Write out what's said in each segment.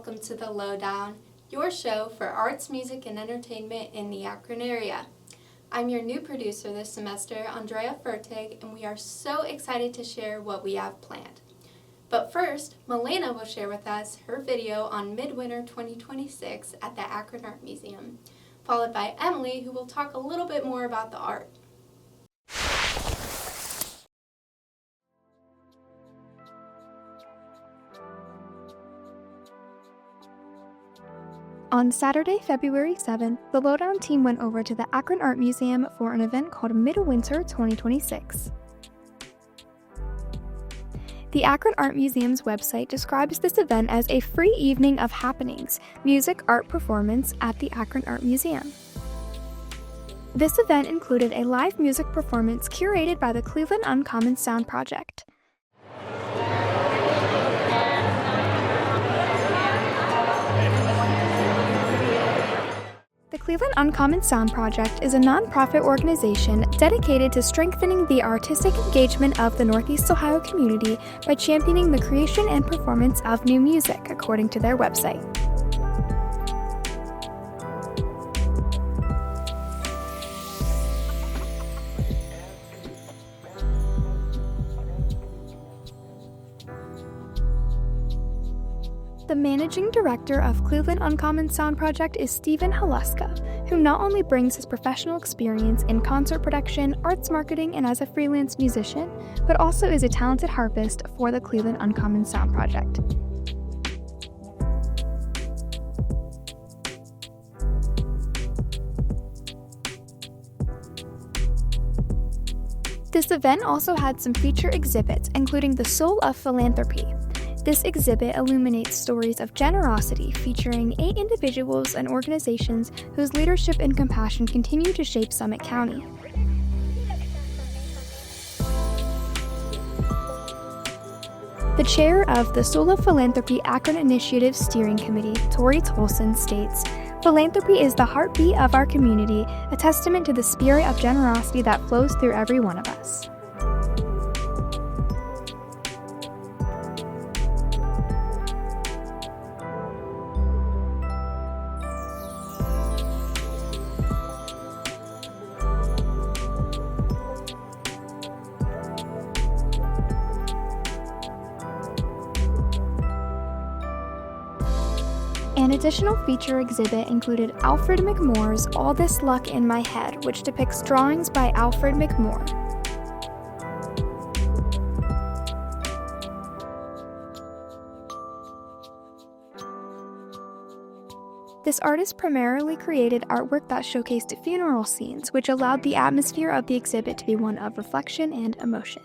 welcome to the Lowdown, your show for arts, music, and entertainment in the Akron area. I'm your new producer this semester, Andrea Fertig, and we are so excited to share what we have planned. But first, Milena will share with us her video on Midwinter 2026 at the Akron Art Museum, followed by Emily, who will talk a little bit more about the art. On Saturday, February 7th, the Lowdown team went over to the Akron Art Museum for an event called Midwinter 2026. The Akron Art Museum's website describes this event as a free evening of happenings, music, art performance at the Akron Art Museum. This event included a live music performance curated by the Cleveland Uncommon Sound Project. The Cleveland Uncommon Sound Project is a nonprofit organization dedicated to strengthening the artistic engagement of the Northeast Ohio community by championing the creation and performance of new music, according to their website. The managing director of Cleveland Uncommon Sound Project is Stephen Haluska, who not only brings his professional experience in concert production, arts marketing, and as a freelance musician, but also is a talented harpist for the Cleveland Uncommon Sound Project. This event also had some feature exhibits, including The Soul of Philanthropy. This exhibit illuminates stories of generosity featuring 8 individuals and organizations whose leadership and compassion continue to shape Summit County. The chair of the Soul of Philanthropy Akron Initiative Steering Committee, Tori Tolson, states, "Philanthropy is the heartbeat of our community, a testament to the spirit of generosity that flows through every one of us." An additional feature exhibit included Alfred McMoore's All This Luck in My Head, which depicts drawings by Alfred McMoore. This artist primarily created artwork that showcased funeral scenes, which allowed the atmosphere of the exhibit to be one of reflection and emotion.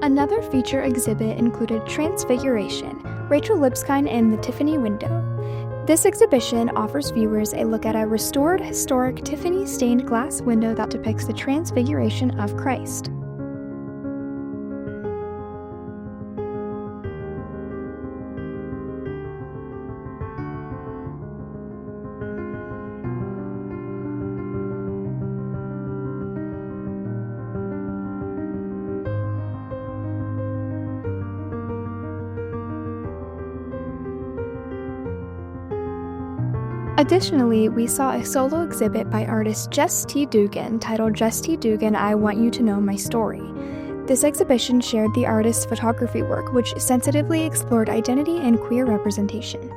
Another feature exhibit included Transfiguration, Rachel Lipskind and the Tiffany Window. This exhibition offers viewers a look at a restored, historic Tiffany stained glass window that depicts the Transfiguration of Christ. Additionally, we saw a solo exhibit by artist Jess T. Dugan titled Jess T. Dugan, I Want You to Know My Story. This exhibition shared the artist's photography work, which sensitively explored identity and queer representation.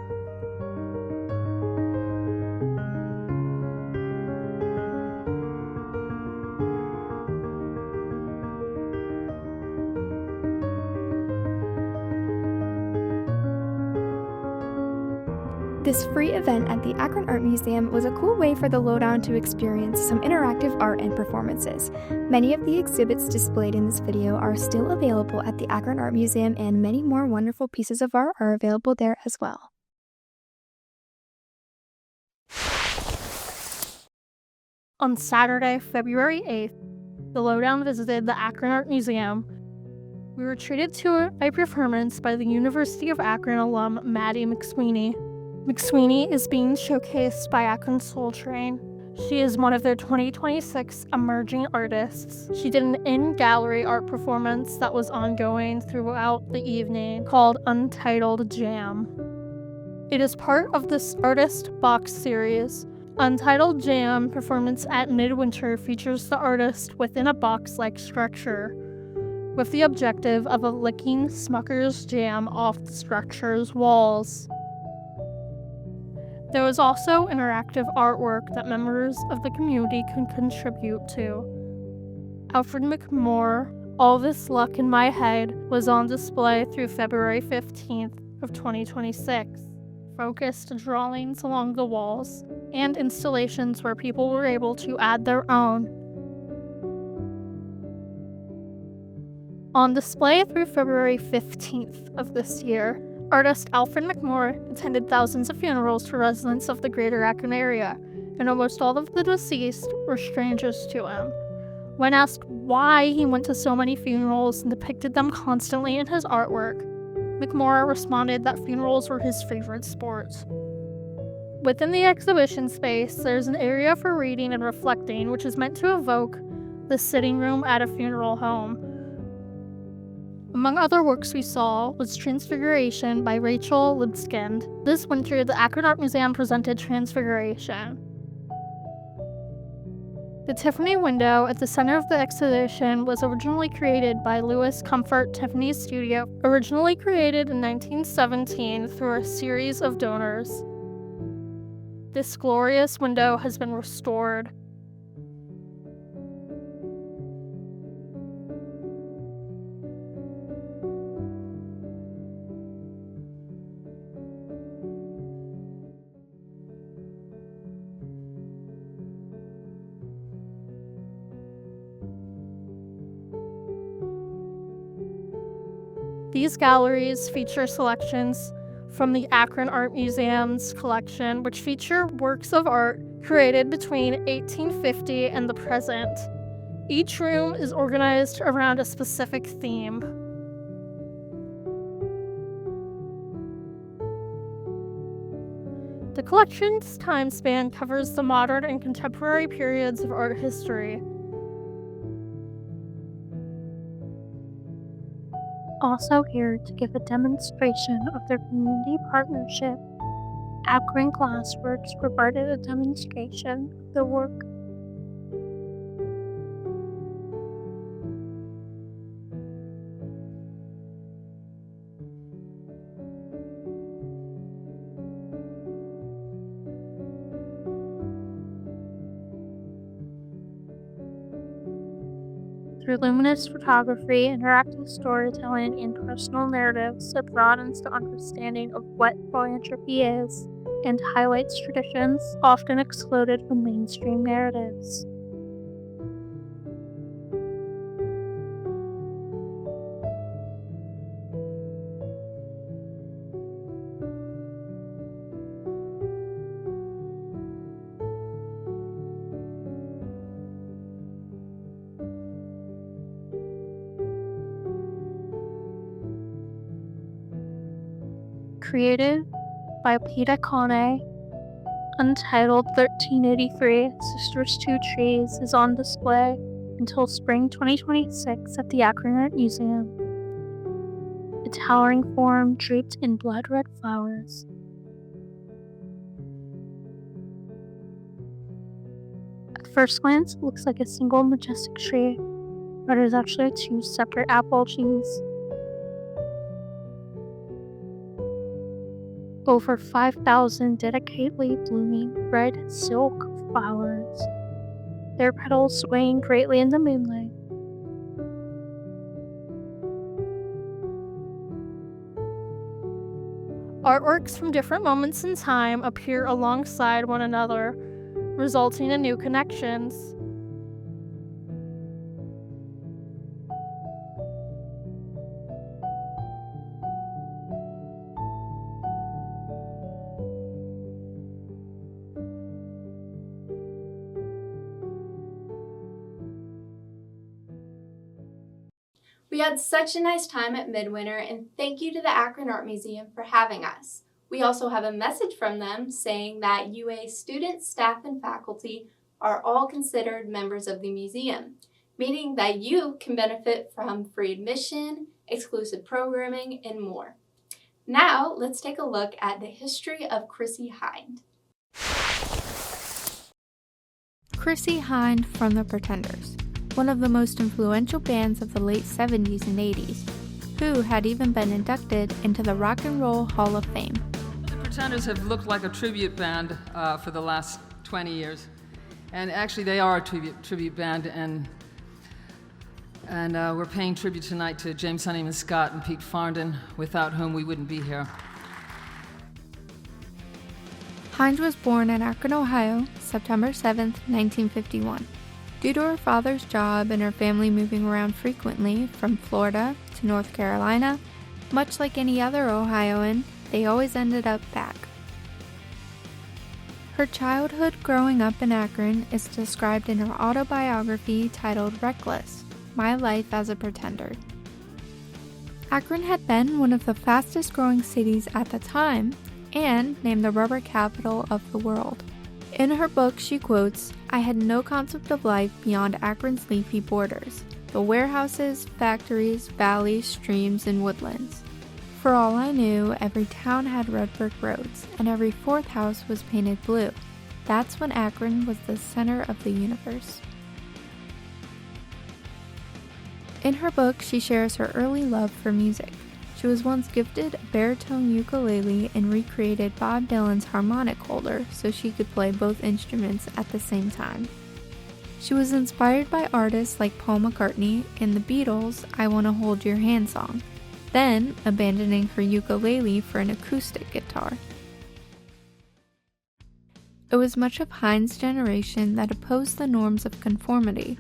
This free event at the Akron Art Museum was a cool way for the Lowdown to experience some interactive art and performances. Many of the exhibits displayed in this video are still available at the Akron Art Museum, and many more wonderful pieces of art are available there as well. On Saturday, February 8th, the Lowdown visited the Akron Art Museum. We were treated to a performance by the University of Akron alum Maddie McSweeney. McSweeney is being showcased by Akron Soul Train. She is one of their 2026 emerging artists. She did an in-gallery art performance that was ongoing throughout the evening called Untitled Jam. It is part of this artist box series. Untitled Jam performance at Midwinter features the artist within a box-like structure, with the objective of licking Smucker's jam off the structure's walls. There was also interactive artwork that members of the community can contribute to. Alfred McMore, All This Luck in My Head, was on display through February 15th of 2026. Focused drawings along the walls and installations where people were able to add their own. On display through February 15th of this year, artist Alfred McMore attended thousands of funerals for residents of the greater Akron area, and almost all of the deceased were strangers to him. When asked why he went to so many funerals and depicted them constantly in his artwork, McMore responded that funerals were his favorite sport. Within the exhibition space, there's an area for reading and reflecting, which is meant to evoke the sitting room at a funeral home. Among other works we saw was Transfiguration by Rachel Lipskind. This winter, the Akron Art Museum presented Transfiguration. The Tiffany window at the center of the exhibition was originally created by Louis Comfort Tiffany Studio, originally created in 1917 through a series of donors. This glorious window has been restored. These galleries feature selections from the Akron Art Museum's collection, which feature works of art created between 1850 and the present. Each room is organized around a specific theme. The collection's time span covers the modern and contemporary periods of art history. Also here to give a demonstration of their community partnership, Akron Glassworks provided a demonstration of the work. Through luminous photography, interactive storytelling, and personal narratives, it broadens the understanding of what philanthropy is and highlights traditions often excluded from mainstream narratives. Created by Peter Kane, Untitled 1383 Sisters Two Trees is on display until spring 2026 at the Akron Art Museum. A towering form draped in blood-red flowers. At first glance, it looks like a single majestic tree, but it is actually two separate apple trees. Over 5,000 delicately blooming red silk flowers, their petals swaying greatly in the moonlight. Artworks from different moments in time appear alongside one another, resulting in new connections. We had such a nice time at Midwinter, and thank you to the Akron Art Museum for having us. We also have a message from them saying that UA students, staff, and faculty are all considered members of the museum, meaning that you can benefit from free admission, exclusive programming, and more. Now, let's take a look at the history of Chrissie Hynde. Chrissie Hynde from the Pretenders, one of the most influential bands of the late 70s and 80s, who had even been inducted into the Rock and Roll Hall of Fame. The Pretenders have looked like a tribute band for the last 20 years. And actually they are a tribute band, and we're paying tribute tonight to James Honeyman Scott and Pete Farndon, without whom we wouldn't be here. Hynde was born in Akron, Ohio, September 7, 1951. Due to her father's job and her family moving around frequently from Florida to North Carolina, much like any other Ohioan, they always ended up back. Her childhood growing up in Akron is described in her autobiography titled Reckless: My Life as a Pretender. Akron had been one of the fastest growing cities at the time and named the rubber capital of the world. In her book, she quotes, "I had no concept of life beyond Akron's leafy borders, the warehouses, factories, valleys, streams, and woodlands. For all I knew, every town had red brick roads, and every fourth house was painted blue. That's when Akron was the center of the universe." In her book, she shares her early love for music. She was once gifted a baritone ukulele and recreated Bob Dylan's harmonic holder so she could play both instruments at the same time. She was inspired by artists like Paul McCartney and the Beatles' I Wanna Hold Your Hand song, then abandoning her ukulele for an acoustic guitar. It was much of Hynde's generation that opposed the norms of conformity,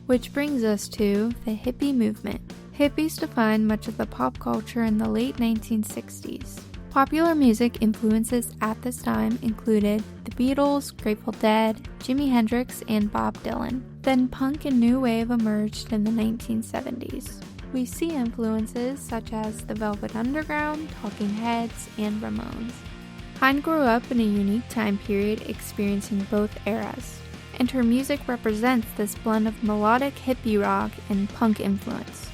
which brings us to the hippie movement. Hippies defined much of the pop culture in the late 1960s. Popular music influences at this time included the Beatles, Grateful Dead, Jimi Hendrix, and Bob Dylan. Then punk and new wave emerged in the 1970s. We see influences such as the Velvet Underground, Talking Heads, and Ramones. Hynde grew up in a unique time period experiencing both eras, and her music represents this blend of melodic hippie rock and punk influence.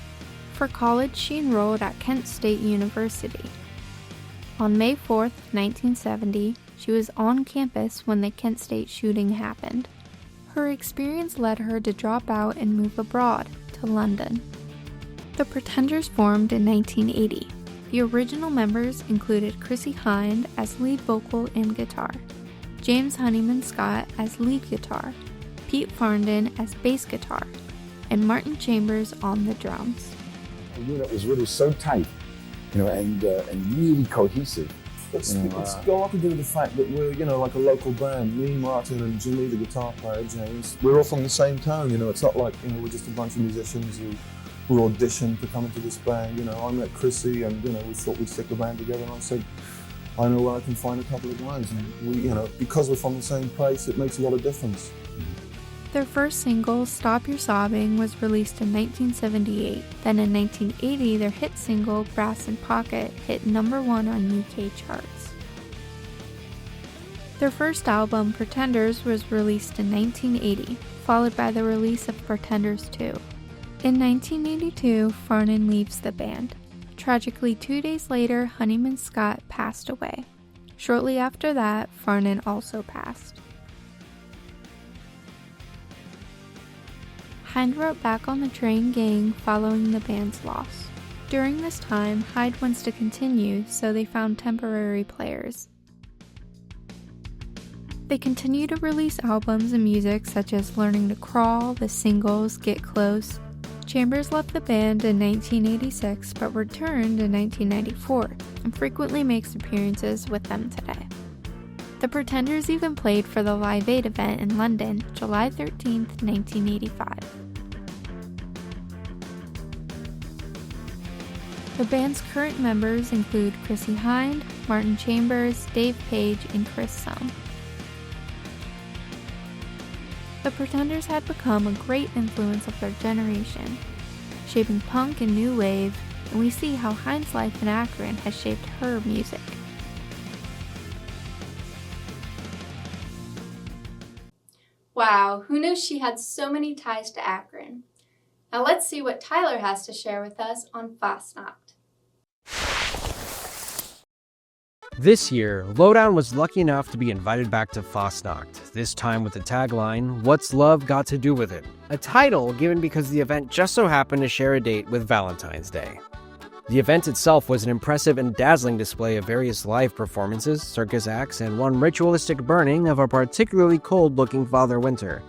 For college, she enrolled at Kent State University. On May 4, 1970, she was on campus when the Kent State shooting happened. Her experience led her to drop out and move abroad to London. The Pretenders formed in 1980. The original members included Chrissie Hynde as lead vocal and guitar, James Honeyman Scott as lead guitar, Pete Farndon as bass guitar, and Martin Chambers on the drums. The unit was really so tight, and really cohesive. It's got a lot to do with the fact that we're, like a local band. Me, Martin, and Jimmy, the guitar player, James. We're all from the same town. It's not like we're just a bunch of musicians who auditioned to come into this band. I met Chrissie, and we thought we'd stick a band together. And I said, I know where I can find a couple of guys, and we, because we're from the same place, it makes a lot of difference. Their first single, Stop Your Sobbing, was released in 1978. Then in 1980, their hit single, Brass in Pocket, hit number 1 on UK charts. Their first album, Pretenders, was released in 1980, followed by the release of Pretenders 2. In 1982, Farndon leaves the band. Tragically, 2 days later, Honeyman Scott passed away. Shortly after that, Farndon also passed. Hynde wrote back on the Train Gang following the band's loss. During this time, Hynde wants to continue, so they found temporary players. They continue to release albums and music such as Learning to Crawl, the singles Get Close, Chambers left the band in 1986 but returned in 1994 and frequently makes appearances with them today. The Pretenders even played for the Live Aid event in London, July 13, 1985. The band's current members include Chrissie Hynde, Martin Chambers, Dave Page, and Chris Sum. The Pretenders had become a great influence of their generation, shaping punk and new wave, and we see how Hynde's life in Akron has shaped her music. Wow, who knew she had so many ties to Akron? Now let's see what Tyler has to share with us on Fasnacht. This year, Lowdown was lucky enough to be invited back to Fasnacht, this time with the tagline, "What's Love Got to Do With It?" A title given because the event just so happened to share a date with Valentine's Day. The event itself was an impressive and dazzling display of various live performances, circus acts, and one ritualistic burning of a particularly cold-looking Father Winter.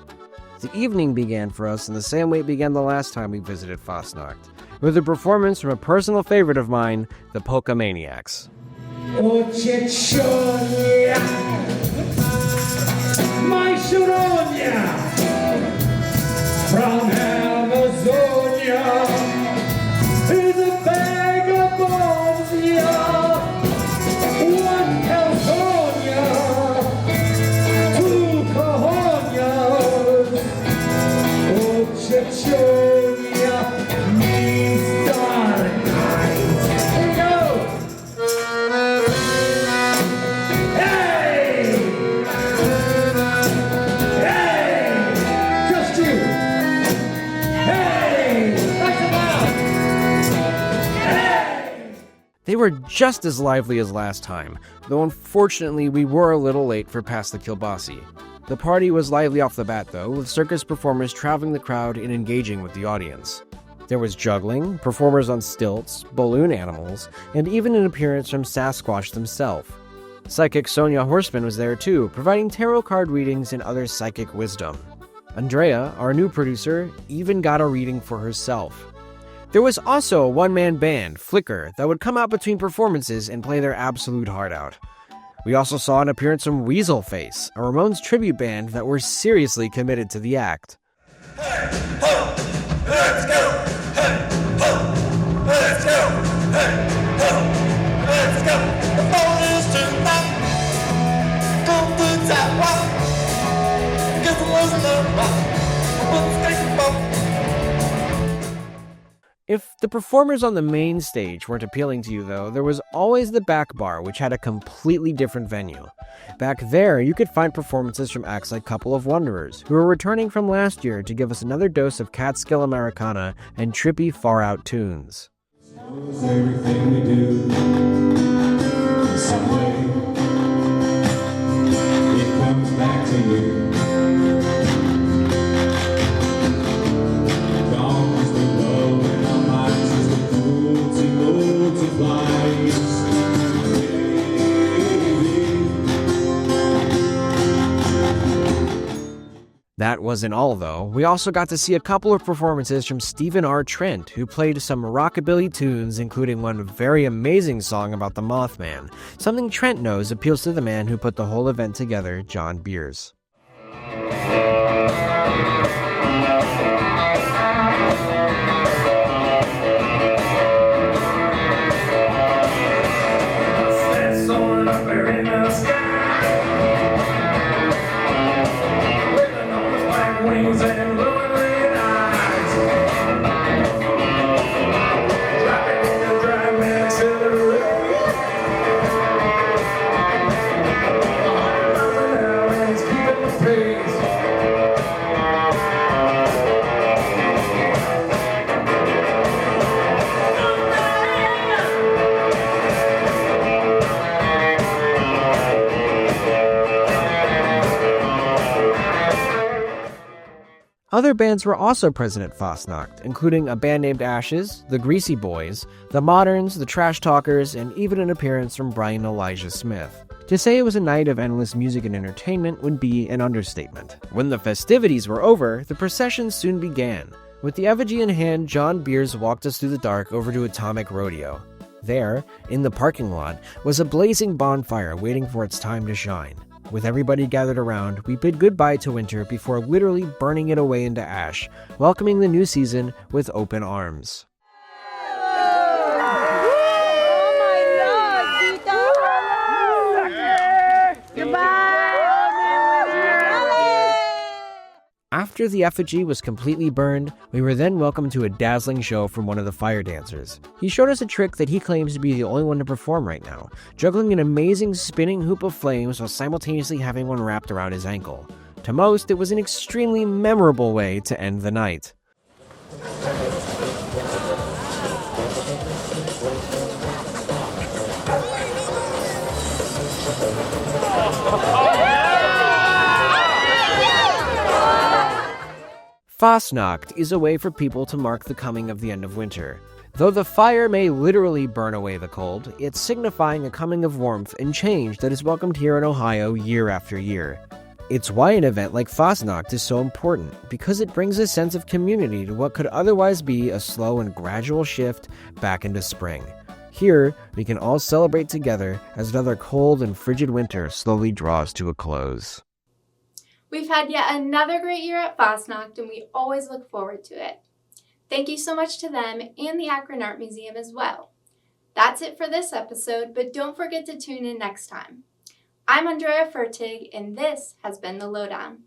The evening began for us in the same way it began the last time we visited Fasnacht, with a performance from a personal favorite of mine, the Polka Maniacs. My Shuronia from Amazonia is a bag of bones, yeah. One California, two Cajonas. Oh, Chechonia means dark night. Go! They were just as lively as last time, though unfortunately we were a little late for Past the Kielbasi. The party was lively off the bat though, with circus performers traveling the crowd and engaging with the audience. There was juggling, performers on stilts, balloon animals, and even an appearance from Sasquatch themselves. Psychic Sonia Horseman was there too, providing tarot card readings and other psychic wisdom. Andrea, our new producer, even got a reading for herself. There was also a one-man band, Flicker, that would come out between performances and play their absolute heart out. We also saw an appearance from Weaselface, a Ramones tribute band that were seriously committed to the act. Hey, ho, let's go! Hey, ho, let's go! Hey, ho, let's go! The phone is tonight. Go to Taiwan. Get the losing the rock. What's taking both? If the performers on the main stage weren't appealing to you though, there was always the back bar, which had a completely different venue. Back there, you could find performances from acts like Couple of Wanderers, who were returning from last year to give us another dose of Catskill Americana and trippy far-out tunes. Everything we do, in some way, it comes back to you. That wasn't all, though. We also got to see a couple of performances from Stephen R. Trent, who played some rockabilly tunes, including one very amazing song about the Mothman, something Trent knows appeals to the man who put the whole event together, John Beers. Other bands were also present at Fasnacht, including a band named Ashes, the Greasy Boys, the Moderns, the Trash Talkers, and even an appearance from Brian Elijah Smith. To say it was a night of endless music and entertainment would be an understatement. When the festivities were over, the procession soon began. With the effigy in hand, John Beers walked us through the dark over to Atomic Rodeo. There, in the parking lot, was a blazing bonfire waiting for its time to shine. With everybody gathered around, we bid goodbye to winter before literally burning it away into ash, welcoming the new season with open arms. After the effigy was completely burned, we were then welcomed to a dazzling show from one of the fire dancers. He showed us a trick that he claims to be the only one to perform right now, juggling an amazing spinning hoop of flames while simultaneously having one wrapped around his ankle. To most, it was an extremely memorable way to end the night. Fasnacht is a way for people to mark the coming of the end of winter. Though the fire may literally burn away the cold, it's signifying a coming of warmth and change that is welcomed here in Ohio year after year. It's why an event like Fasnacht is so important, because it brings a sense of community to what could otherwise be a slow and gradual shift back into spring. Here, we can all celebrate together as another cold and frigid winter slowly draws to a close. We've had yet another great year at Fasnacht, and we always look forward to it. Thank you so much to them and the Akron Art Museum as well. That's it for this episode, but don't forget to tune in next time. I'm Andrea Fertig, and this has been The Lowdown.